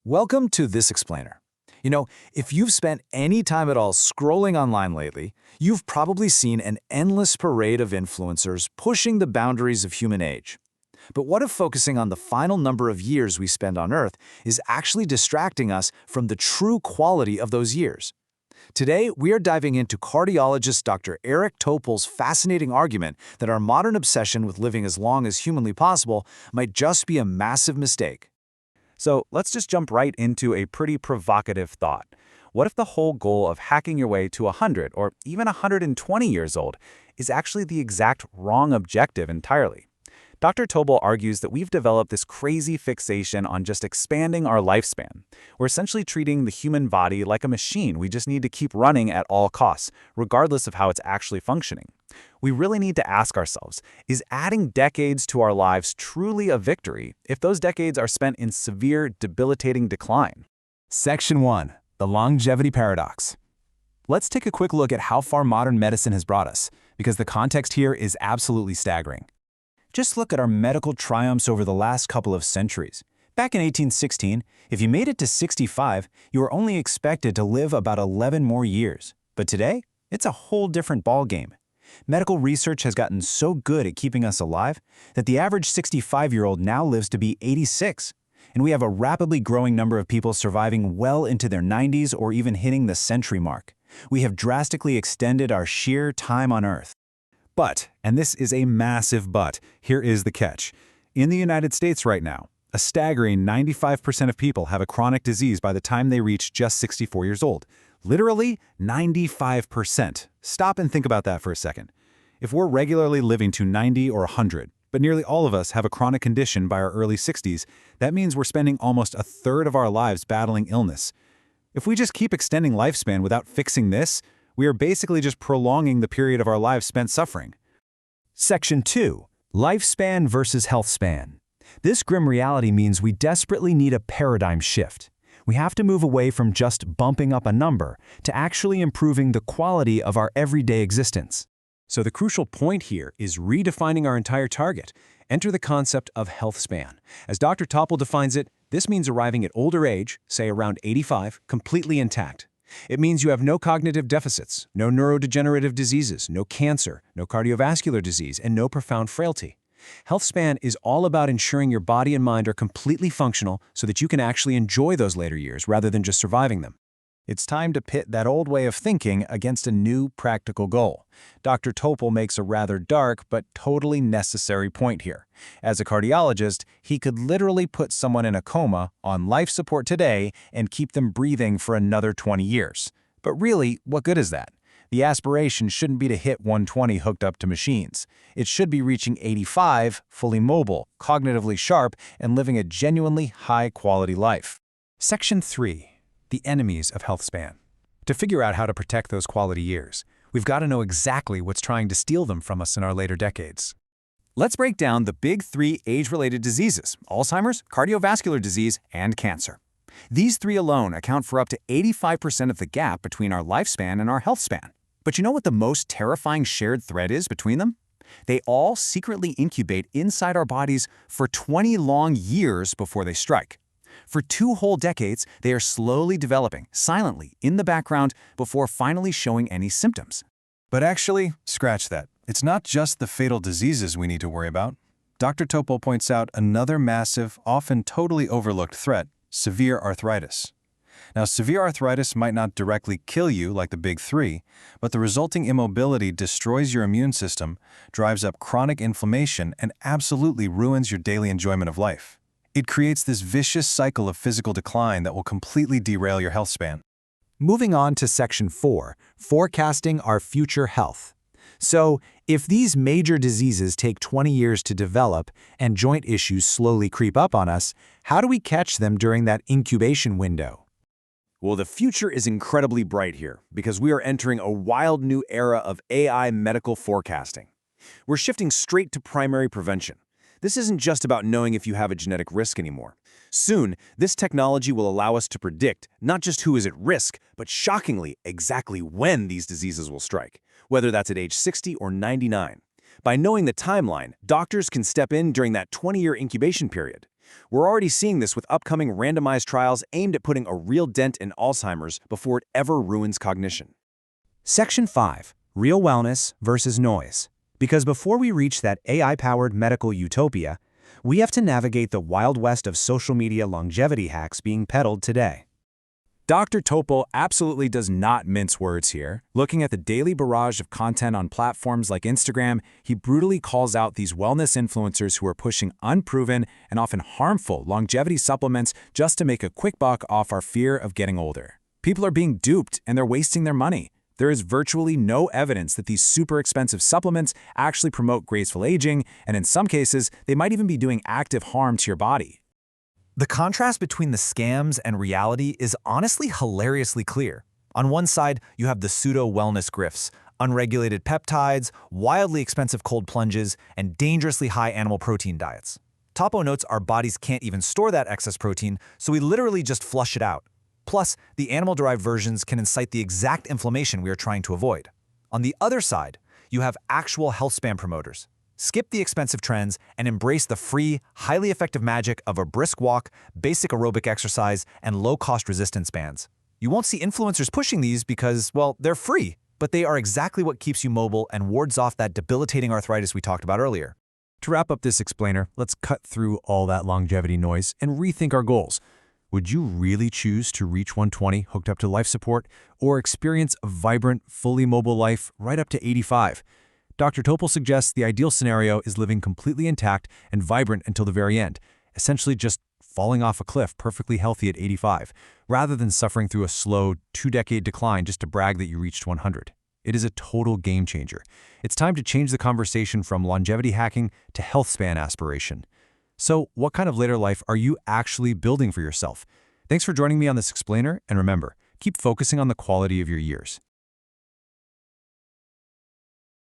Welcome to This Explainer. If you've spent any time at all scrolling online lately, you've probably seen an endless parade of influencers pushing the boundaries of human age. But what if focusing on the final number of years we spend on Earth is actually distracting us from the true quality of those years? Today, we are diving into cardiologist Dr. Eric Topol's fascinating argument that our modern obsession with living as long as humanly possible might just be a massive mistake. So let's just jump right into a pretty provocative thought. What if the whole goal of hacking your way to 100 or even 120 years old is actually the exact wrong objective entirely? Dr. Topol argues that we've developed this crazy fixation on just expanding our lifespan. We're essentially treating the human body like a machine we just need to keep running at all costs, regardless of how it's actually functioning. We really need to ask ourselves, is adding decades to our lives truly a victory if those decades are spent in severe, debilitating decline? Section 1. The Longevity Paradox. Let's take a quick look at how far modern medicine has brought us, because the context here is absolutely staggering. Just look at our medical triumphs over the last couple of centuries. Back in 1816, if you made it to 65, you were only expected to live about 11 more years. But today, it's a whole different ballgame. Medical research has gotten so good at keeping us alive that the average 65-year-old now lives to be 86. And we have a rapidly growing number of people surviving well into their 90s or even hitting the century mark. We have drastically extended our sheer time on Earth. But, and this is a massive but, here is the catch. In the United States right now, a staggering 95% of people have a chronic disease by the time they reach just 64 years old. Literally 95%. Stop and think about that for a second. If we're regularly living to 90 or 100, but nearly all of us have a chronic condition by our early 60s, that means we're spending almost a third of our lives battling illness. If we just keep extending lifespan without fixing this, we are basically just prolonging the period of our lives spent suffering. Section 2. Lifespan versus healthspan. This grim reality means we desperately need a paradigm shift. We have to move away from just bumping up a number to actually improving the quality of our everyday existence. So the crucial point here is redefining our entire target. Enter the concept of healthspan. As Dr. Topol defines it, this means arriving at older age, say around 85, completely intact. It means you have no cognitive deficits, no neurodegenerative diseases, no cancer, no cardiovascular disease, and no profound frailty. Healthspan is all about ensuring your body and mind are completely functional so that you can actually enjoy those later years rather than just surviving them. It's time to pit that old way of thinking against a new practical goal. Dr. Topol makes a rather dark but totally necessary point here. As a cardiologist, he could literally put someone in a coma on life support today and keep them breathing for another 20 years. But really, what good is that? The aspiration shouldn't be to hit 120 hooked up to machines. It should be reaching 85, fully mobile, cognitively sharp, and living a genuinely high-quality life. Section 3. The enemies of healthspan. To figure out how to protect those quality years, we've got to know exactly what's trying to steal them from us in our later decades. Let's break down the big three age-related diseases: Alzheimer's, cardiovascular disease, and cancer. These three alone account for up to 85% of the gap between our lifespan and our health span. But you know what the most terrifying shared thread is between them? They all secretly incubate inside our bodies for 20 long years before they strike. For 2 whole decades, they are slowly developing, silently, in the background, before finally showing any symptoms. But actually, scratch that. It's not just the fatal diseases we need to worry about. Dr. Topol points out another massive, often totally overlooked threat: severe arthritis. Now, severe arthritis might not directly kill you like the big three, but the resulting immobility destroys your immune system, drives up chronic inflammation, and absolutely ruins your daily enjoyment of life. It creates this vicious cycle of physical decline that will completely derail your health span. Moving on to Section 4, forecasting our future health. So, if these major diseases take 20 years to develop and joint issues slowly creep up on us, how do we catch them during that incubation window? Well, the future is incredibly bright here because we are entering a wild new era of AI medical forecasting. We're shifting straight to primary prevention. This isn't just about knowing if you have a genetic risk anymore. Soon, this technology will allow us to predict not just who is at risk, but shockingly, exactly when these diseases will strike, whether that's at age 60 or 99. By knowing the timeline, doctors can step in during that 20-year incubation period. We're already seeing this with upcoming randomized trials aimed at putting a real dent in Alzheimer's before it ever ruins cognition. Section 5. Real wellness versus noise. Because before we reach that AI-powered medical utopia, we have to navigate the wild west of social media longevity hacks being peddled today. Dr. Topol absolutely does not mince words here. Looking at the daily barrage of content on platforms like Instagram, he brutally calls out these wellness influencers who are pushing unproven and often harmful longevity supplements just to make a quick buck off our fear of getting older. People are being duped and they're wasting their money. There is virtually no evidence that these super expensive supplements actually promote graceful aging, and in some cases, they might even be doing active harm to your body. The contrast between the scams and reality is honestly hilariously clear. On one side, you have the pseudo-wellness grifts, unregulated peptides, wildly expensive cold plunges, and dangerously high animal protein diets. Topo notes our bodies can't even store that excess protein, so we literally just flush it out. Plus, the animal-derived versions can incite the exact inflammation we are trying to avoid. On the other side, you have actual Healthspan promoters. Skip the expensive trends and embrace the free, highly effective magic of a brisk walk, basic aerobic exercise, and low-cost resistance bands. You won't see influencers pushing these because, well, they're free, but they are exactly what keeps you mobile and wards off that debilitating arthritis we talked about earlier. To wrap up this explainer, let's cut through all that longevity noise and rethink our goals. Would you really choose to reach 120 hooked up to life support or experience a vibrant, fully mobile life right up to 85? Dr. Topol suggests the ideal scenario is living completely intact and vibrant until the very end, essentially just falling off a cliff perfectly healthy at 85, rather than suffering through a slow, 2-decade decline just to brag that you reached 100. It is a total game changer. It's time to change the conversation from longevity hacking to health span aspiration. So, what kind of later life are you actually building for yourself? Thanks for joining me on this explainer, and remember, keep focusing on the quality of your years.